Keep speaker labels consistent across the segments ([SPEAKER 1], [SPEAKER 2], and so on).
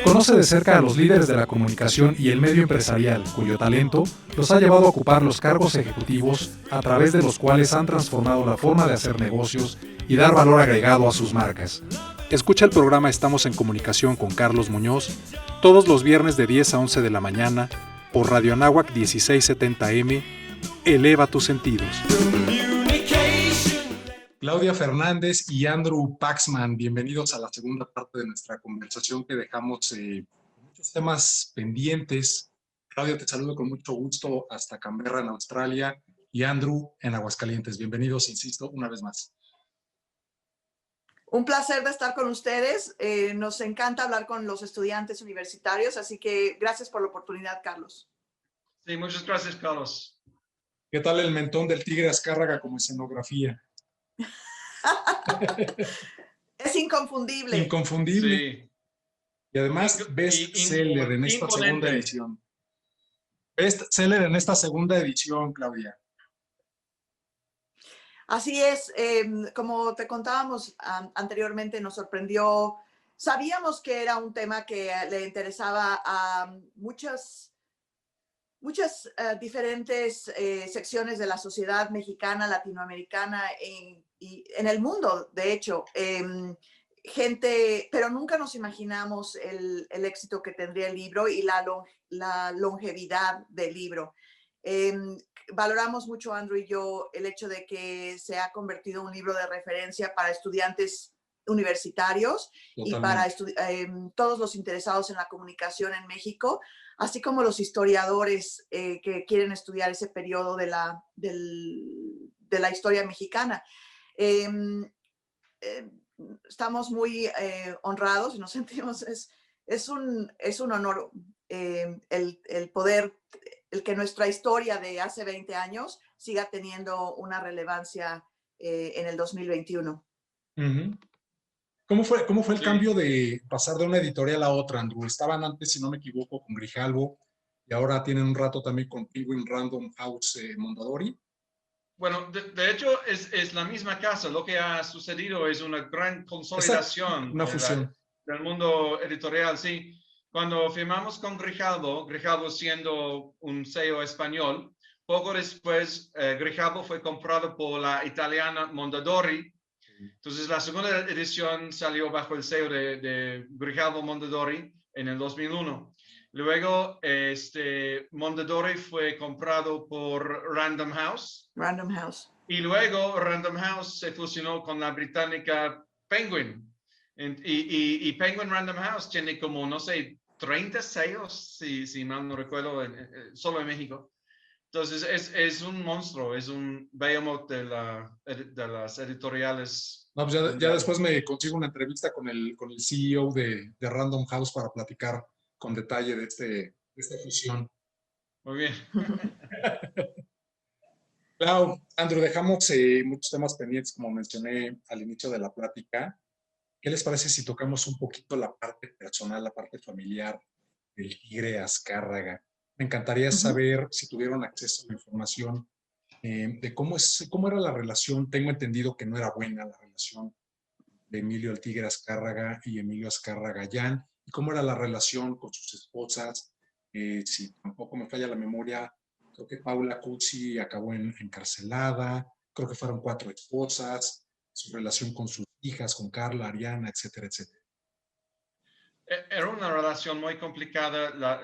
[SPEAKER 1] Conoce de cerca a los líderes de la comunicación y el medio empresarial, cuyo talento los ha llevado a ocupar los cargos ejecutivos a través de los cuales han transformado la forma de hacer negocios y dar valor agregado a sus marcas. Escucha el programa Estamos en Comunicación con Carlos Muñoz todos los viernes de 10 a 11 de la mañana por Radio Anáhuac 1670M. Eleva tus sentidos. Claudia Fernández y Andrew Paxman, bienvenidos a la segunda parte de nuestra conversación que dejamos muchos temas pendientes. Claudia, te saludo con mucho gusto hasta Canberra, en Australia, y Andrew en Aguascalientes. Bienvenidos, insisto, una vez más.
[SPEAKER 2] Un placer de estar con ustedes. Nos encanta hablar con los estudiantes universitarios, así que gracias por la oportunidad, Carlos.
[SPEAKER 3] Sí, muchas gracias, Carlos.
[SPEAKER 1] ¿Qué tal el mentón del tigre Azcárraga como escenografía?
[SPEAKER 2] Es inconfundible.
[SPEAKER 1] Inconfundible.
[SPEAKER 3] Sí.
[SPEAKER 1] Y además, bestseller en esta segunda edición. Bestseller en esta segunda edición, Claudia.
[SPEAKER 2] Así es. Como te contábamos anteriormente, nos sorprendió. Sabíamos que era un tema que le interesaba a muchas diferentes secciones de la sociedad mexicana, latinoamericana y en el mundo, de hecho. Gente, pero nunca nos imaginamos el éxito que tendría el libro y la longevidad del libro. Valoramos mucho, Andrew y yo, el hecho de que se ha convertido en un libro de referencia para estudiantes universitarios. Totalmente. Y para todos los interesados en la comunicación en México, así como los historiadores que quieren estudiar ese periodo de la historia mexicana. Estamos muy honrados y nos sentimos, es un honor el poder, el que nuestra historia de hace 20 años siga teniendo una relevancia en el 2021.
[SPEAKER 1] Uh-huh. ¿Cómo fue el cambio de pasar de una editorial a otra, Andrew? Estaban antes, si no me equivoco, con Grijalbo y ahora tienen un rato también con Penguin Random House Mondadori.
[SPEAKER 3] Bueno, de hecho es la misma casa. Lo que ha sucedido es una gran consolidación.
[SPEAKER 1] Una fusión.
[SPEAKER 3] Del mundo editorial, sí. Cuando firmamos con Grijalbo siendo un sello español, poco después Grijalbo fue comprado por la italiana Mondadori. Entonces la segunda edición salió bajo el sello de Grijalbo Mondadori en el 2001. Luego Mondadori fue comprado por Random House. Y luego Random House se fusionó con la británica Penguin. Y Penguin Random House tiene como, no sé, 30 sellos, si mal no recuerdo, solo en México. Entonces es un monstruo, es un behemoth de las editoriales.
[SPEAKER 1] No, pues ya después me consigo una entrevista con el CEO de Random House para platicar con detalle de esta fusión.
[SPEAKER 3] Muy bien.
[SPEAKER 1] Claro, Andrew, dejamos muchos temas pendientes, como mencioné al inicio de la plática. ¿Qué les parece si tocamos un poquito la parte personal, la parte familiar del tigre Azcárraga? Me encantaría saber si tuvieron acceso a la información de cómo era la relación. Tengo entendido que no era buena la relación de Emilio el Tigre Azcárraga y Emilio Azcárraga Llán, y cómo era la relación con sus esposas. Si tampoco me falla la memoria, creo que Paula Cuzzi acabó encarcelada, creo que fueron 4 esposas, su relación con sus hijas, con Carla, Ariana, etcétera, etcétera.
[SPEAKER 3] Era una relación muy complicada.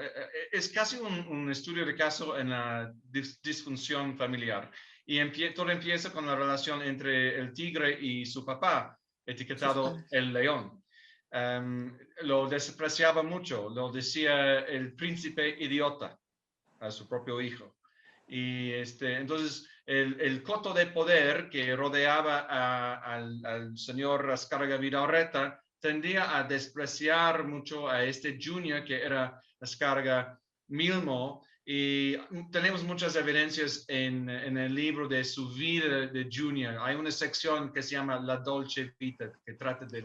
[SPEAKER 3] Es casi un estudio de caso en la disfunción familiar. Y todo empieza con la relación entre el tigre y su papá, etiquetado el león. Lo despreciaba mucho, lo decía el príncipe idiota a su propio hijo. Y entonces el coto de poder que rodeaba al señor Azcárraga Vidaurreta tendía a despreciar mucho a Junior, que era Azcárraga Milmo, y tenemos muchas evidencias en el libro de su vida de Junior. Hay una sección que se llama La Dolce Vita, que trata de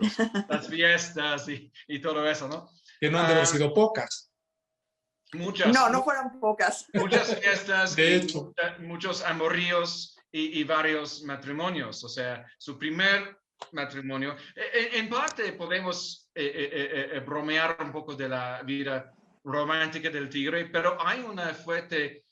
[SPEAKER 3] las fiestas y todo eso, ¿no?
[SPEAKER 1] Que no han de haber sido pocas.
[SPEAKER 3] Muchas.
[SPEAKER 2] No fueron pocas.
[SPEAKER 3] Muchas fiestas,
[SPEAKER 1] de hecho.
[SPEAKER 3] Muchos amoríos y varios matrimonios. O sea, su primer matrimonio. En parte podemos bromear un poco de la vida romántica del tigre, pero hay una fuerte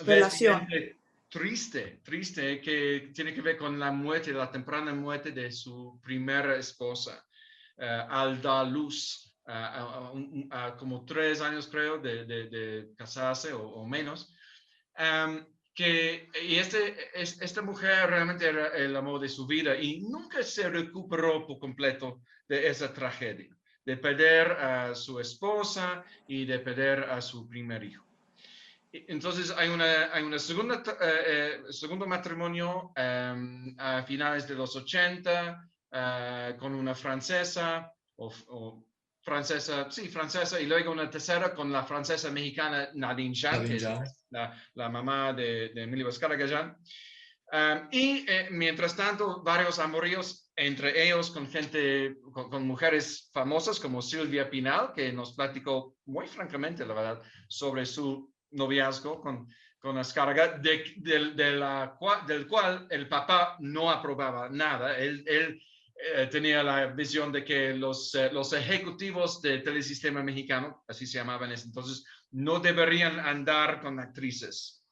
[SPEAKER 2] Relación.
[SPEAKER 3] vertiente triste, que tiene que ver con la muerte, la temprana muerte de su primera esposa, al dar luz como 3 años, creo, de casarse o menos. Y esta mujer realmente era el amor de su vida y nunca se recuperó por completo de esa tragedia, de perder a su esposa y de perder a su primer hijo. Entonces hay una segundo matrimonio a finales de los 80 con una francesa francesa, y luego una tercera con la francesa mexicana Nadine Jean, que es la mamá de Emilio Azcárraga Jan. Y mientras tanto, varios amoríos, entre ellos con mujeres famosas como Silvia Pinal, que nos platicó muy francamente, la verdad, sobre su noviazgo con Azcárraga, del cual el papá no aprobaba nada. Él tenía la visión de que los ejecutivos del telesistema mexicano, así se llamaban en ese entonces, no deberían andar con actrices.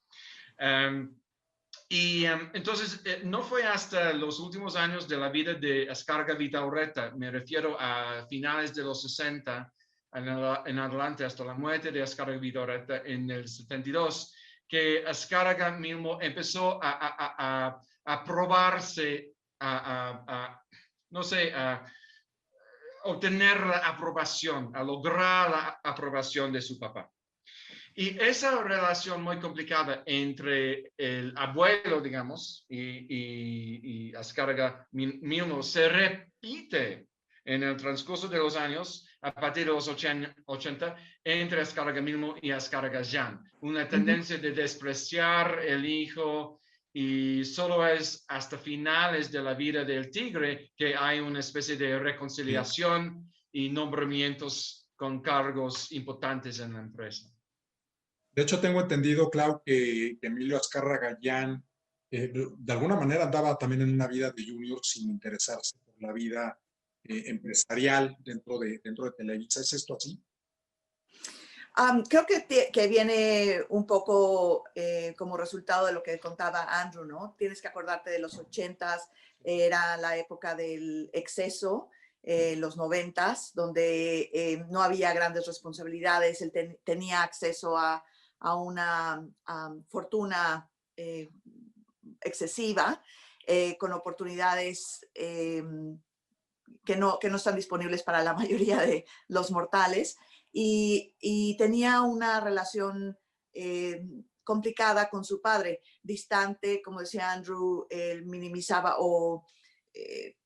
[SPEAKER 3] Entonces, no fue hasta los últimos años de la vida de Azcárraga Vidaurreta, me refiero a finales de los 60 en adelante, hasta la muerte de Azcárraga Vidaurreta en el 72, que Azcárraga mismo empezó a probarse, no sé, a obtener la aprobación, a lograr la aprobación de su papá. Y esa relación muy complicada entre el abuelo, digamos, y Azcárraga mismo se repite en el transcurso de los años, a partir de los 80, entre Azcárraga mismo y Azcárraga Jan. Una tendencia de despreciar el hijo, y solo es hasta finales de la vida del tigre que hay una especie de reconciliación y nombramientos con cargos importantes en la empresa.
[SPEAKER 1] De hecho, tengo entendido, Clau, que Emilio Azcárraga Jan de alguna manera andaba también en una vida de junior sin interesarse por la vida empresarial dentro de Televisa. ¿Es esto así?
[SPEAKER 2] Creo que viene un poco como resultado de lo que contaba Andrew, ¿no? Tienes que acordarte de los 80s, era la época del exceso, los 90s, donde no había grandes responsabilidades, él tenía acceso a una fortuna excesiva, con oportunidades que no están disponibles para la mayoría de los mortales. Y tenía una relación complicada con su padre, distante, como decía Andrew, él minimizaba o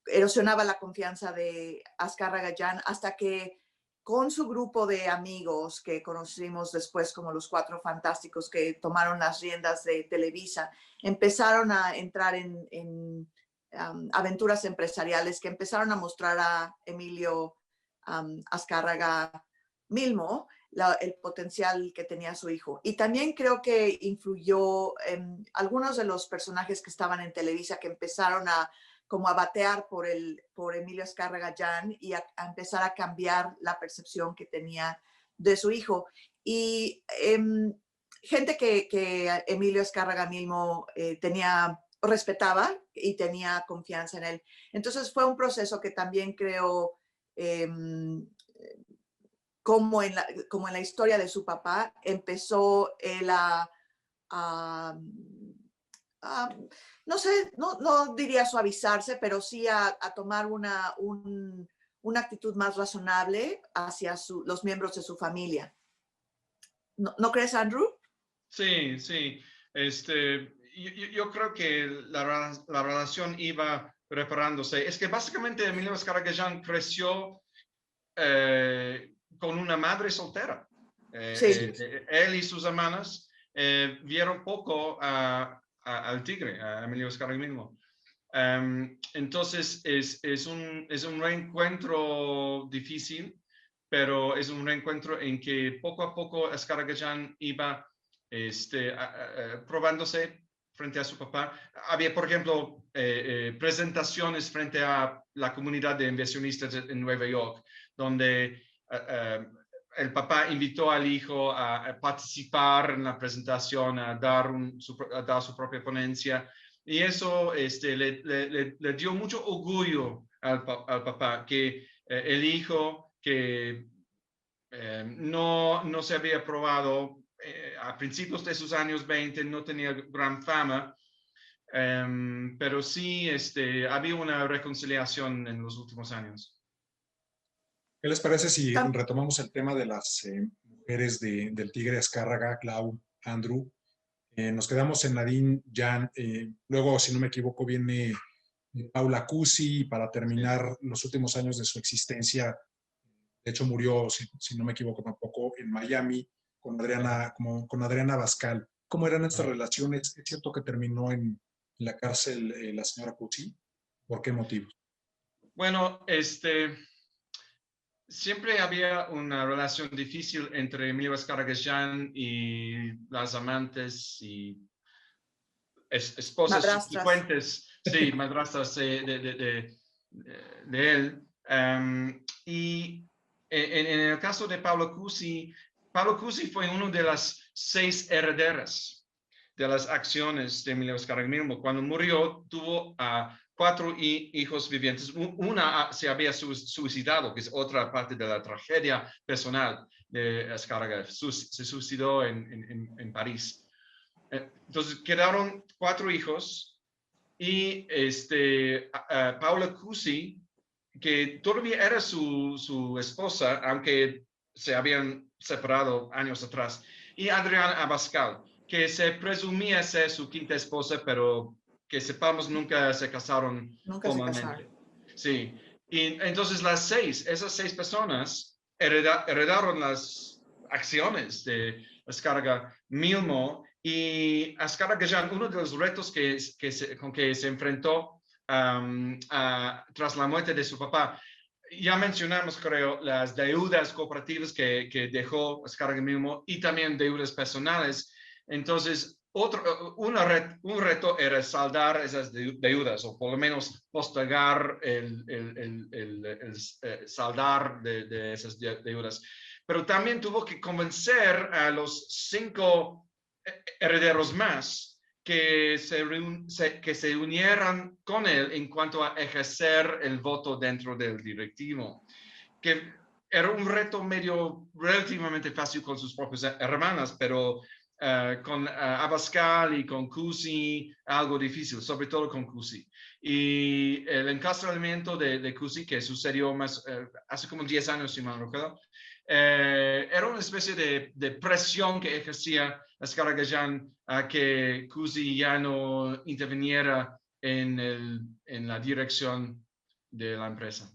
[SPEAKER 2] erosionaba la confianza de Azcárraga Jan hasta que con su grupo de amigos que conocimos después como los Cuatro Fantásticos que tomaron las riendas de Televisa, empezaron a entrar en aventuras empresariales que empezaron a mostrar a Emilio Azcárraga Milmo el potencial que tenía su hijo. Y también creo que influyó en algunos de los personajes que estaban en Televisa que empezaron a batear por Emilio Azcárraga Jan y a empezar a cambiar la percepción que tenía de su hijo. Y gente que Emilio Azcárraga Milmo respetaba y tenía confianza en él. Entonces fue un proceso que también creo como en la historia de su papá, empezó él no sé, no diría suavizarse, pero sí a tomar una actitud más razonable hacia los miembros de su familia. ¿No crees, Andrew?
[SPEAKER 3] Sí. Yo creo que la relación iba preparándose. Es que básicamente Emilio Azcárraga Jan creció con una madre soltera. Él y sus hermanas vieron poco al tigre, a Emilio Azcárraga mismo. Entonces es un reencuentro difícil, pero es un reencuentro en que poco a poco Azcárraga Jan iba probándose frente a su papá. Había, por ejemplo, presentaciones frente a la comunidad de inversionistas en Nueva York, donde el papá invitó al hijo a participar en la presentación, a dar su propia ponencia. Y eso le dio mucho orgullo al papá, que el hijo que no se había probado a principios de sus años 20, no tenía gran fama, pero sí había una reconciliación en los últimos años.
[SPEAKER 1] ¿Qué les parece si retomamos el tema de las mujeres del Tigre Azcárraga, Clau, Andrew? Nos quedamos en Nadine, Jan, luego, si no me equivoco, viene Paula Cusi, para terminar los últimos años de su existencia. De hecho, murió, si no me equivoco tampoco, en Miami, con Adriana Bascal. ¿Cómo eran estas relaciones? ¿Es cierto que terminó en la cárcel la señora Cusi? ¿Por qué motivo?
[SPEAKER 3] Bueno, siempre había una relación difícil entre Emilio Azcárraga y las amantes y esposas subsecuentes, sí, madrastras de él. Y en el caso de Paula Cusi fue uno de las 6 herederas de las acciones de Emilio Azcárraga Milmo. Cuando murió, tuvo a 4 hijos vivientes. Una se había suicidado, que es otra parte de la tragedia personal de Azcárraga. Se suicidó en París. Entonces quedaron 4 hijos y Paula Cusi, que todavía era su esposa, aunque se habían separado años atrás, y Adriana Abascal, que se presumía ser su quinta esposa, pero que sepamos nunca se casaron formalmente. Sí, y entonces esas 6 personas heredaron las acciones de Azcárraga Milmo, y Azcárraga, uno de los retos con que se enfrentó tras la muerte de su papá, ya mencionamos, creo, las deudas cooperativas que dejó Azcárraga Milmo y también deudas personales. Entonces, un reto era saldar esas deudas, o por lo menos postergar el saldar de esas deudas. Pero también tuvo que convencer a los 5 herederos más que se unieran con él en cuanto a ejercer el voto dentro del directivo, que era un reto relativamente fácil con sus propias hermanas, pero con Abascal y con Cusi algo difícil, sobre todo con Cusi. Y el encarcelamiento de Cusi, que sucedió hace como 10 años, si mal no recuerdo, era una especie de presión que ejercía Azcárraga a que Cusi ya no interviniera en la dirección de la empresa.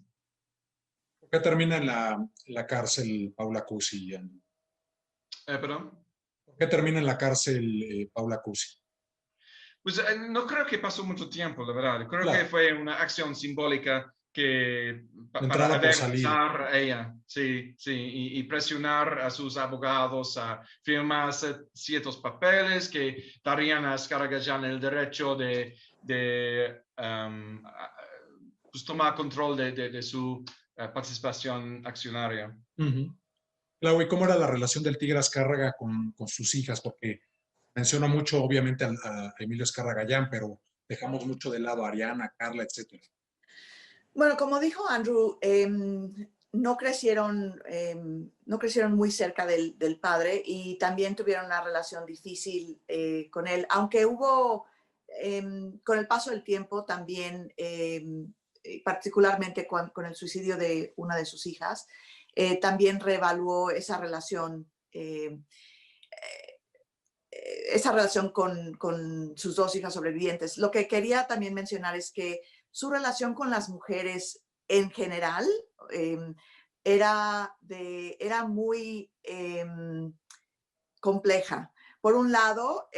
[SPEAKER 1] ¿Por qué termina en la cárcel Paula Cusi?
[SPEAKER 3] ¿Perdón?
[SPEAKER 1] ¿Por qué termina en la cárcel Paula Cusi?
[SPEAKER 3] Pues no creo que pasó mucho tiempo, la verdad. Creo
[SPEAKER 1] Claro.
[SPEAKER 3] que fue una acción simbólica para
[SPEAKER 1] avergonzar
[SPEAKER 3] a ella, sí, y presionar a sus abogados a firmar ciertos papeles que darían a Azcárraga el derecho de pues tomar control de su participación accionaria.
[SPEAKER 1] Clau, ¿y cómo era la relación del Tigre Azcárraga con sus hijas? Porque menciona mucho, obviamente, a Emilio Azcárraga, pero dejamos mucho de lado a Ariana, Carla, etcétera.
[SPEAKER 2] Bueno, como dijo Andrew, no crecieron muy cerca del padre, y también tuvieron una relación difícil con él, aunque hubo, con el paso del tiempo también, particularmente con el suicidio de una de sus hijas, también reevaluó esa relación con sus 2 hijas sobrevivientes. Lo que quería también mencionar es que su relación con las mujeres en general era muy compleja. Por un lado,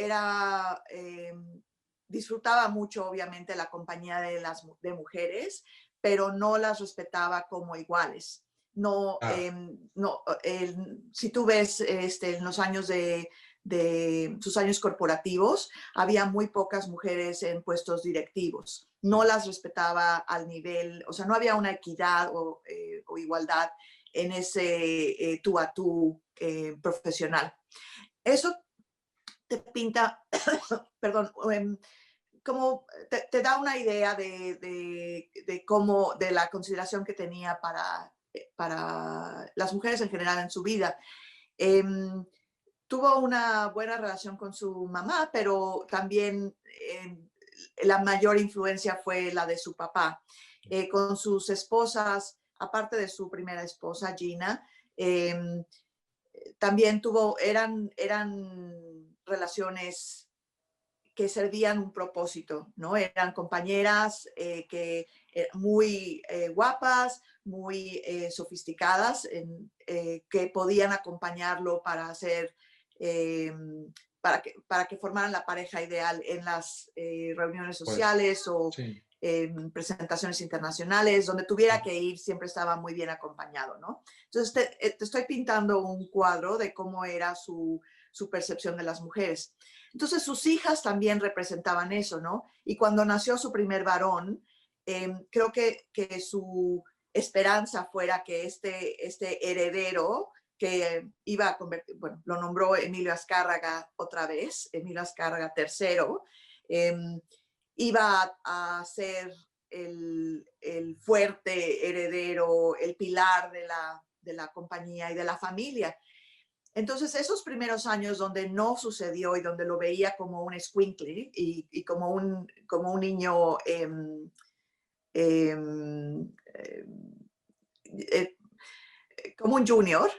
[SPEAKER 2] disfrutaba mucho, obviamente, la compañía de mujeres, pero no las respetaba como iguales. Si tú ves en los años de sus años corporativos, había muy pocas mujeres en puestos directivos. No las respetaba al nivel, o sea, no había una equidad o igualdad en ese tú a tú profesional. Eso te pinta, perdón, como te da una idea de cómo, de la consideración que tenía para las mujeres en general en su vida. Tuvo una buena relación con su mamá, pero también la mayor influencia fue la de su papá. Con sus esposas, aparte de su primera esposa, Gina, también eran relaciones que servían un propósito, ¿no? Eran compañeras muy guapas, muy sofisticadas, que podían acompañarlo para hacer, para que formaran la pareja ideal en las reuniones sociales o
[SPEAKER 1] sí.
[SPEAKER 2] presentaciones internacionales, donde tuviera que ir, siempre estaba muy bien acompañado, ¿no? Entonces, te estoy pintando un cuadro de cómo era su percepción de las mujeres. Entonces, sus hijas también representaban eso, ¿no? Y cuando nació su primer varón, creo que su esperanza fuera que este heredero que iba a convertir, bueno, lo nombró Emilio Azcárraga otra vez, Emilio Azcárraga III, iba a ser el fuerte heredero, el pilar de la compañía y de la familia. Entonces, esos primeros años donde no sucedió y donde lo veía como un escuincle y como un niño como un junior,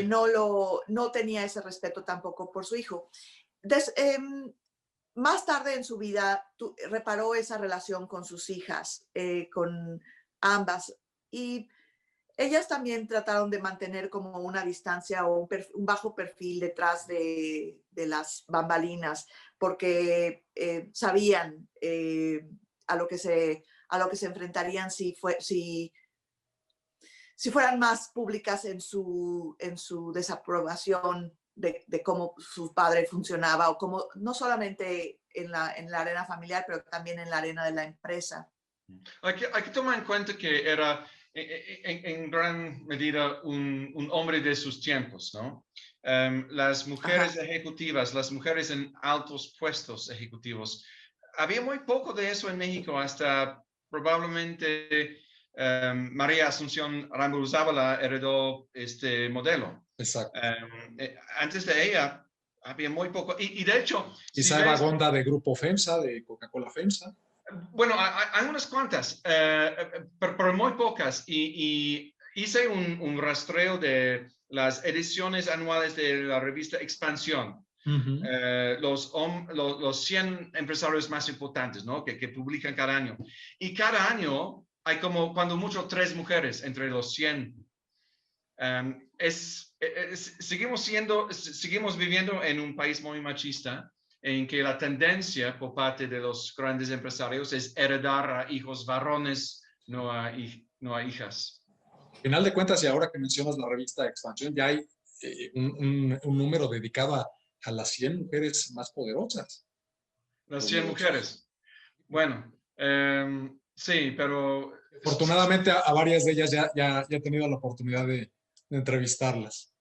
[SPEAKER 2] no tenía ese respeto tampoco por su hijo. Más tarde en su vida reparó esa relación con sus hijas, con ambas, y ellas también trataron de mantener como una distancia o un bajo perfil detrás de las bambalinas, porque sabían a lo que se enfrentarían si fueran más públicas en su desaprobación de cómo su padre funcionaba, o cómo, no solamente en la arena familiar, pero también en la arena de la empresa.
[SPEAKER 3] Hay que tomar en cuenta que era en gran medida un hombre de sus tiempos, ¿no? Las mujeres ejecutivas, las mujeres en altos puestos ejecutivos, había muy poco de eso en México hasta probablemente María Asunción Arámburu Zábala heredó este modelo.
[SPEAKER 1] Exacto.
[SPEAKER 3] Antes de ella había muy poco. Y de hecho...
[SPEAKER 1] Quizá Eva Gonda de Grupo FEMSA, de Coca-Cola FEMSA.
[SPEAKER 3] Bueno, hay unas cuantas, pero muy pocas. Y hice un rastreo de las ediciones anuales de la revista Expansión. Los 100 empresarios más importantes, ¿no? que publican cada año. Y cada año hay como, cuando mucho, 3 mujeres entre los 100. Seguimos viviendo en un país muy machista, en que la tendencia por parte de los grandes empresarios es heredar a hijos varones, no a hijas.
[SPEAKER 1] Al final de cuentas, y ahora que mencionas la revista Expansión, ya hay un número dedicado a las 100 mujeres más poderosas.
[SPEAKER 3] Las 100 mujeres. Bueno, sí, pero...
[SPEAKER 1] Afortunadamente a varias de ellas ya he tenido la oportunidad de entrevistarlas.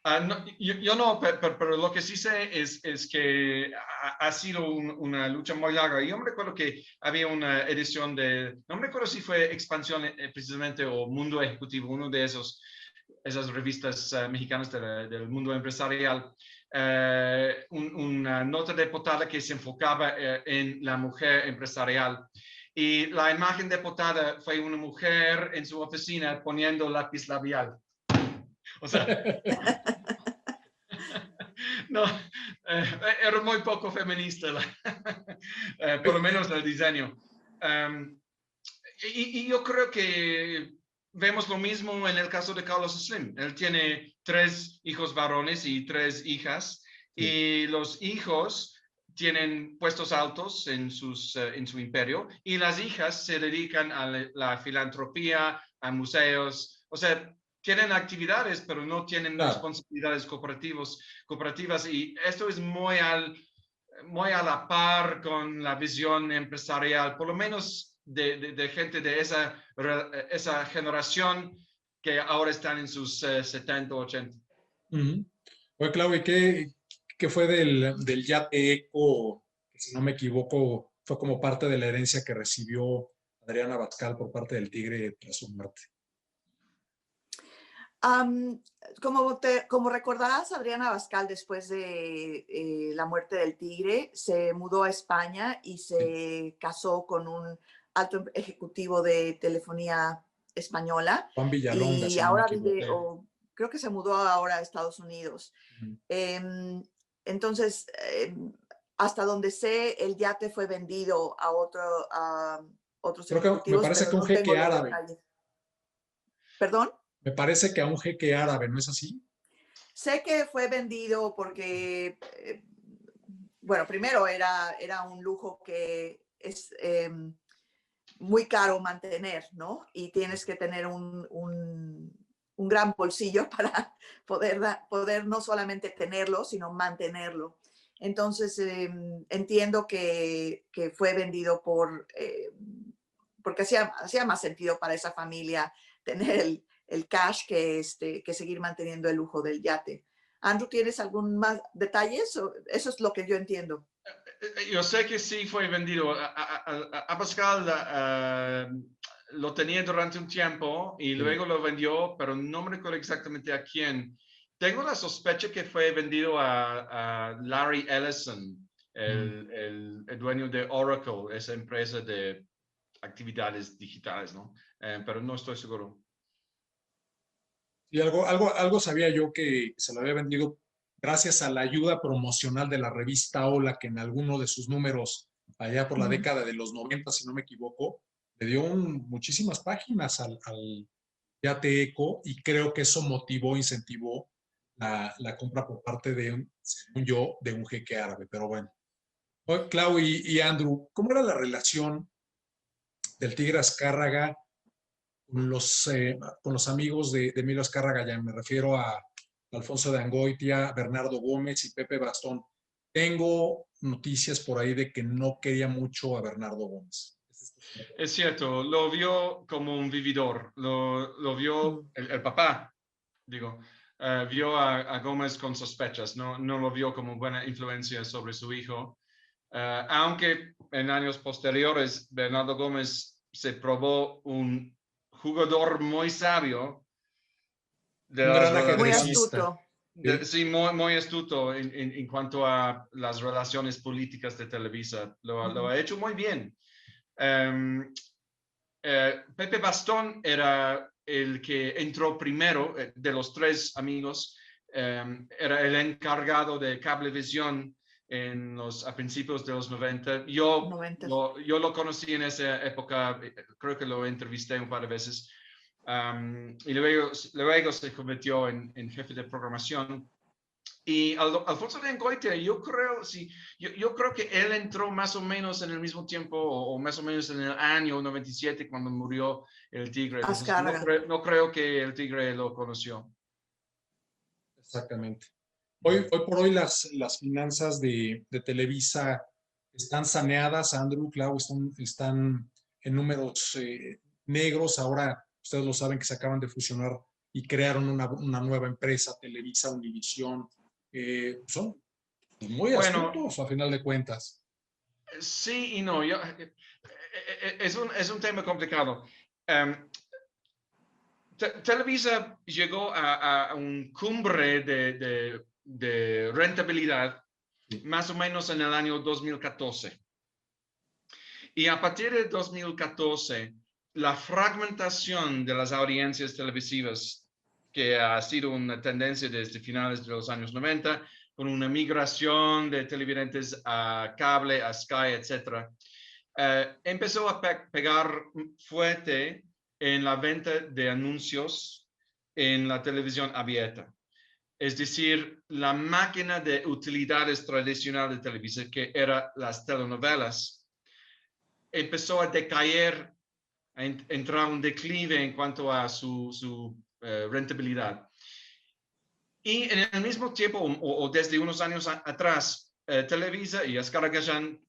[SPEAKER 3] No, yo no, pero lo que sí sé es que ha sido una lucha muy larga. Yo me recuerdo que había una edición no me recuerdo si fue Expansión precisamente o Mundo Ejecutivo, uno de esas revistas mexicanas del mundo empresarial, una nota de portada que se enfocaba en la mujer empresarial. Y la imagen de portada fue una mujer en su oficina poniendo lápiz labial. O sea, no, era muy poco feminista, por lo menos el diseño. Y yo creo que vemos lo mismo en el caso de Carlos Slim. Él tiene 3 hijos varones y 3 hijas, y los hijos tienen puestos altos en su imperio, y las hijas se dedican a la filantropía, a museos. O sea, tienen actividades, pero no tienen
[SPEAKER 1] Claro.
[SPEAKER 3] responsabilidades cooperativas, y esto es muy a la par con la visión empresarial, por lo menos de gente de esa generación que ahora están en sus 70, 80.
[SPEAKER 1] Oye, Clau, ¿y qué fue del yate Eco? Que si no me equivoco, fue como parte de la herencia que recibió Adriana Abascal por parte del Tigre tras su muerte.
[SPEAKER 2] Como recordarás, Adriana Abascal, después de la muerte del Tigre, se mudó a España y se casó con un alto ejecutivo de telefonía española.
[SPEAKER 1] Juan Villalonga,
[SPEAKER 2] Y
[SPEAKER 1] si no me
[SPEAKER 2] ahora
[SPEAKER 1] equivoco.
[SPEAKER 2] vive, o creo que se mudó ahora a Estados Unidos. Entonces, hasta donde sé, el yate fue vendido a otros
[SPEAKER 1] Creo que me
[SPEAKER 2] ejecutivos,
[SPEAKER 1] parece
[SPEAKER 2] pero
[SPEAKER 1] que un
[SPEAKER 2] no tengo
[SPEAKER 1] jeque
[SPEAKER 2] los
[SPEAKER 1] árabe.
[SPEAKER 2] detalles. ¿Perdón?
[SPEAKER 1] Me parece que a un jeque árabe, ¿no es así?
[SPEAKER 2] Sé que fue vendido porque, bueno, primero era un lujo que es muy caro mantener, ¿no? Y tienes que tener un gran bolsillo para poder no solamente tenerlo, sino mantenerlo. Entonces, entiendo que fue vendido porque hacía más sentido para esa familia tener el cash que seguir manteniendo el lujo del yate. Andrew, ¿tienes algún más detalles? Eso es lo que yo entiendo.
[SPEAKER 3] Yo sé que sí fue vendido. A Pascal lo tenía durante un tiempo y luego lo vendió, pero no me recuerdo exactamente a quién. Tengo la sospecha que fue vendido a Larry Ellison, el dueño de Oracle, esa empresa de actividades digitales, ¿no? Pero no estoy seguro.
[SPEAKER 1] Y algo sabía yo que se lo había vendido gracias a la ayuda promocional de la revista Hola, que en alguno de sus números, allá por la década de los 90, si no me equivoco, le dio muchísimas páginas al Yate Eco, y creo que eso incentivó la compra por parte según yo, de un jeque árabe. Pero bueno. Oye, Clau y Andrew, ¿cómo era la relación del Tigre Azcárraga con los amigos de Emilio Azcárraga? Ya me refiero a Alfonso de Angoitia, Bernardo Gómez y Pepe Bastón. Tengo noticias por ahí de que no quería mucho a Bernardo Gómez.
[SPEAKER 3] Es cierto, lo vio como un vividor, lo vio el papá, digo, vio a Gómez con sospechas, no lo vio como buena influencia sobre su hijo, aunque en años posteriores Bernardo Gómez se probó un jugador muy sabio de
[SPEAKER 1] Un
[SPEAKER 3] las
[SPEAKER 1] gran
[SPEAKER 2] Muy
[SPEAKER 3] relaciones.
[SPEAKER 1] ajedrecista.
[SPEAKER 2] astuto.
[SPEAKER 1] Sí.
[SPEAKER 3] Sí, muy astuto en cuanto a las relaciones políticas de Televisa. Lo ha hecho muy bien. Pepe Bastón era el que entró primero de los tres amigos. Era el encargado de Cablevisión a principios de los 90. Yo lo conocí en esa época, creo que lo entrevisté un par de veces. Y luego se convirtió en jefe de programación. Y Alfonso de Angoitia, yo creo que él entró más o menos en el mismo tiempo, o más o menos en el año 97, cuando murió el Tigre. Entonces, no creo que el Tigre lo conoció.
[SPEAKER 1] Exactamente. Hoy por hoy las finanzas de Televisa están saneadas, Andrew, Clau, están en números negros. Ahora ustedes lo saben, que se acaban de fusionar y crearon una nueva empresa, Televisa Univisión. Son muy astutos a final de cuentas.
[SPEAKER 3] Sí y no. Es un tema complicado. Televisa llegó a un cumbre de rentabilidad más o menos en el año 2014. Y a partir de 2014, la fragmentación de las audiencias televisivas, que ha sido una tendencia desde finales de los años 90, con una migración de televidentes a cable, a Sky, etc., empezó a pegar fuerte en la venta de anuncios en la televisión abierta. Es decir, la máquina de utilidades tradicional de Televisa, que eran las telenovelas, empezó a decaer, a entrar un declive en cuanto a su rentabilidad. Y en el mismo tiempo, o desde unos años atrás, Televisa y Oscar Gallán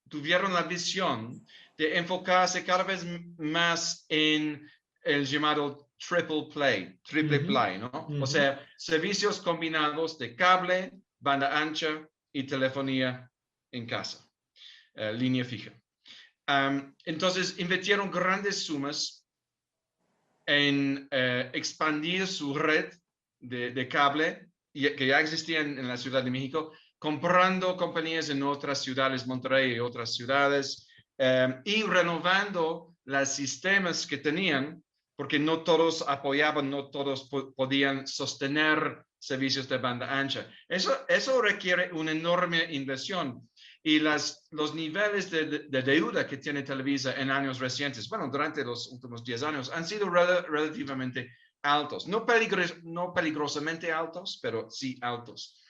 [SPEAKER 3] tuvieron la visión de enfocarse cada vez más en el llamado triple play, ¿no? O sea, servicios combinados de cable, banda ancha y telefonía en casa, línea fija. Entonces, invirtieron grandes sumas en expandir su red de cable que ya existía en la Ciudad de México, comprando compañías en otras ciudades, Monterrey y otras ciudades, y renovando los sistemas que tenían, porque no todos apoyaban, no todos podían sostener servicios de banda ancha. Eso requiere una enorme inversión. Y los niveles de deuda que tiene Televisa en años recientes, bueno, durante los últimos 10 años, han sido relativamente altos. No peligrosamente altos, pero sí altos.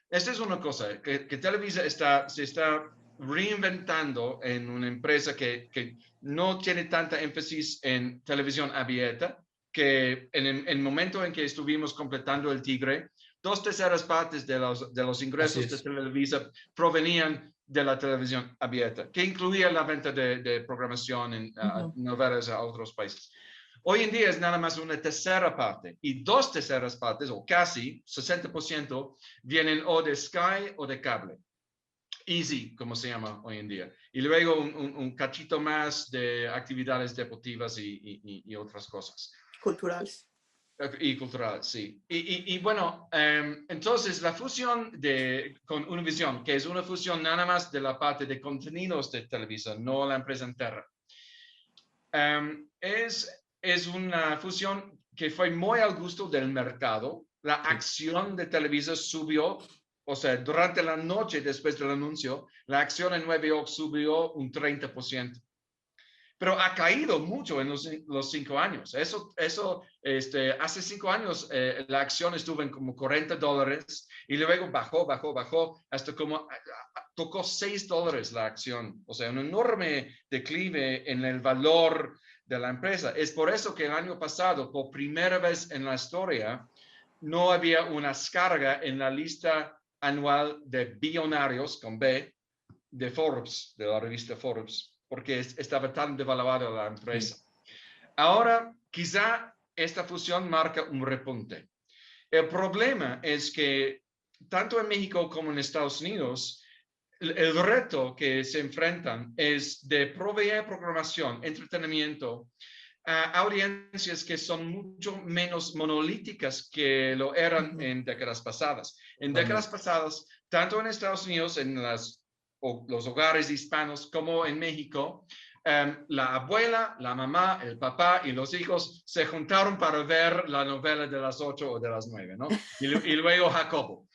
[SPEAKER 3] Esta es una cosa, que Televisa se está reinventando en una empresa que no tiene tanta énfasis en televisión abierta, que en el momento en que estuvimos completando el Tigre, 2/3 partes de los ingresos de Televisa provenían de la televisión abierta, que incluía la venta de programación en novelas a otros países. Hoy en día es nada más una tercera parte, y 2/3 partes, o casi 60%, vienen o de Sky o de cable. Easy, como se llama hoy en día. Y luego un cachito más de actividades deportivas y otras cosas.
[SPEAKER 2] Culturales.
[SPEAKER 3] Y cultural, sí. Y bueno, entonces la fusión con Univision, que es una fusión nada más de la parte de contenidos de Televisa, no la empresa entera, es una fusión que fue muy al gusto del mercado. La acción de Televisa subió, o sea, durante la noche después del anuncio, la acción en Nueva York subió un 30%. Pero ha caído mucho en los 5 años. Hace 5 años la acción estuvo en como $40 y luego bajó hasta como tocó $6 la acción. O sea, un enorme declive en el valor de la empresa. Es por eso que el año pasado, por primera vez en la historia, no había una descarga en la lista anual de billonarios, con B, de Forbes, de la revista Forbes, porque estaba tan devaluada la empresa. Ahora, quizá esta fusión marca un repunte. El problema es que tanto en México como en Estados Unidos, el reto que se enfrentan es de proveer programación, entretenimiento a audiencias que son mucho menos monolíticas que lo eran en décadas pasadas. En décadas pasadas, tanto en Estados Unidos, en los hogares hispanos, como en México, la abuela, la mamá, el papá y los hijos se juntaron para ver la novela de las 8 o de las 9, ¿no? Y luego Jacobo.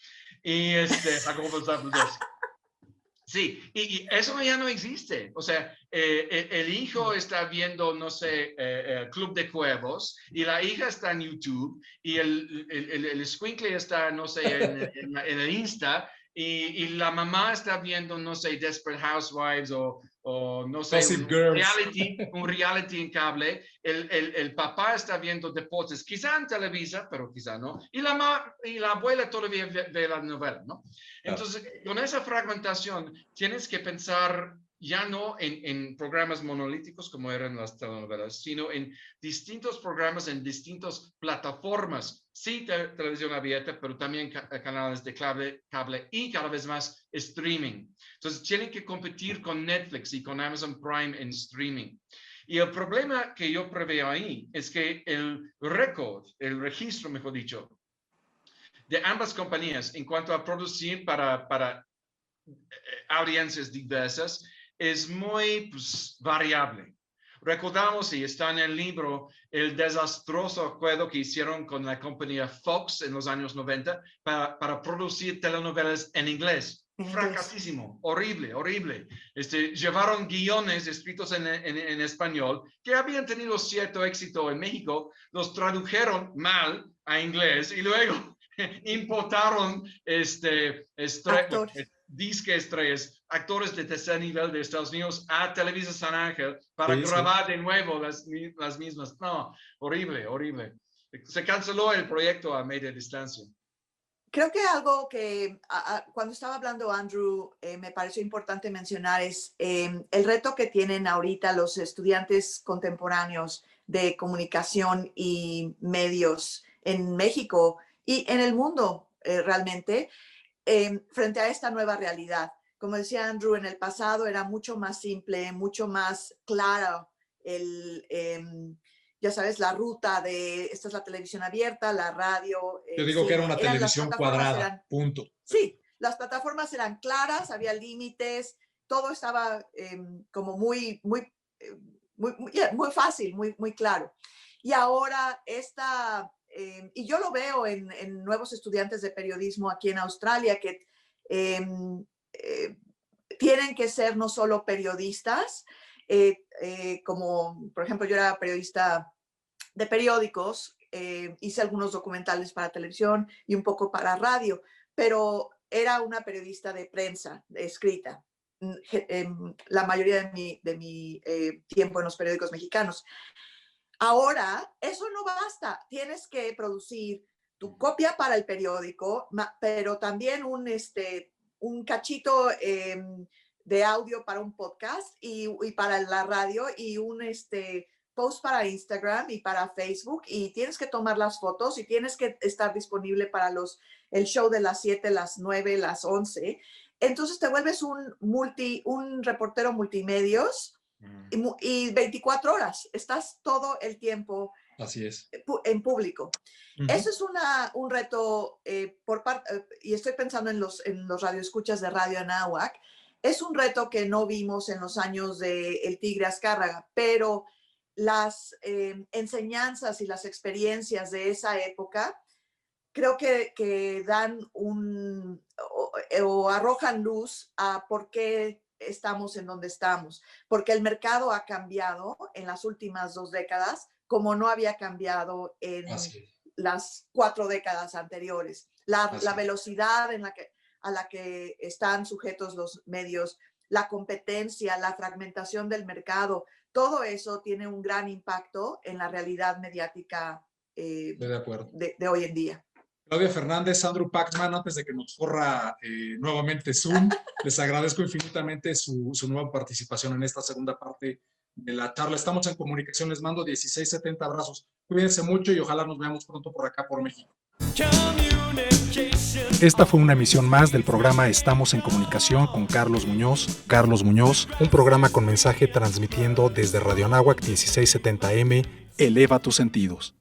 [SPEAKER 3] Jacobo Zabludowski. Sí, y eso ya no existe. O sea, el hijo está viendo, no sé, Club de Cuervos, y la hija está en YouTube, y el escuincle está, no sé, en el Insta, y la mamá está viendo, no sé, Desperate Housewives o no sé, un reality en cable. El papá está viendo deportes, quizá en Televisa, pero quizá no. Y la abuela todavía ve la novela, ¿no? Entonces, con esa fragmentación, tienes que pensar ya no en programas monolíticos como eran las telenovelas, sino en distintos programas, en distintas plataformas. Sí, televisión abierta, pero también canales de cable y cada vez más streaming. Entonces, tienen que competir con Netflix y con Amazon Prime en streaming. Y el problema que yo preveo ahí es que el registro, mejor dicho, de ambas compañías en cuanto a producir para audiencias diversas es muy variable. Recordamos, y está en el libro, el desastroso acuerdo que hicieron con la compañía Fox en los años 90 para producir telenovelas en inglés. Fracasísimo, horrible. Llevaron guiones escritos en español que habían tenido cierto éxito en México, los tradujeron mal a inglés y luego importaron disque estrellas, actores de tercer nivel de Estados Unidos a Televisa San Ángel para grabar de nuevo las mismas. No, horrible. Se canceló el proyecto a media distancia.
[SPEAKER 2] Creo que algo que cuando estaba hablando Andrew me pareció importante mencionar es el reto que tienen ahorita los estudiantes contemporáneos de comunicación y medios en México y en el mundo realmente frente a esta nueva realidad. Como decía Andrew, en el pasado era mucho más simple, mucho más claro ya sabes, la ruta de esta es la televisión abierta, la radio.
[SPEAKER 1] Yo digo que era una televisión cuadrada, punto.
[SPEAKER 2] Sí, las plataformas eran claras, había límites, todo estaba como muy fácil, muy claro. Y ahora y yo lo veo en nuevos estudiantes de periodismo aquí en Australia que tienen que ser no solo periodistas, como por ejemplo yo era periodista de periódicos, hice algunos documentales para televisión y un poco para radio, pero era una periodista de prensa, de escrita, la mayoría de mi tiempo en los periódicos mexicanos. Ahora, eso no basta, tienes que producir tu copia para el periódico, pero también un cachito de audio para un podcast y para la radio y un post para Instagram y para Facebook y tienes que tomar las fotos y tienes que estar disponible para el show de las 7, las 9, las 11. Entonces te vuelves un reportero multimedios y 24 horas. Estás todo el tiempo
[SPEAKER 1] Así es.
[SPEAKER 2] En público. Eso es un reto y estoy pensando en los radioescuchas de Radio Anáhuac. Es un reto que no vimos en los años de El Tigre Azcárraga, pero las enseñanzas y las experiencias de esa época creo que dan o arrojan luz a por qué estamos en donde estamos, porque el mercado ha cambiado en las últimas 2 décadas como no había cambiado en las 4 décadas anteriores. La velocidad a la que están sujetos los medios, la competencia, la fragmentación del mercado, todo eso tiene un gran impacto en la realidad mediática de hoy en día.
[SPEAKER 1] Claudia Fernández, Andrew Pacman, antes de que nos corra nuevamente Zoom, les agradezco infinitamente su nueva participación en esta segunda parte de la charla. Estamos en comunicación, les mando 1670 abrazos. Cuídense mucho y ojalá nos veamos pronto por acá, por México.
[SPEAKER 4] Esta fue una emisión más del programa Estamos en Comunicación con Carlos Muñoz. Carlos Muñoz, un programa con mensaje transmitiendo desde Radio Anáhuac 1670M. Eleva tus sentidos.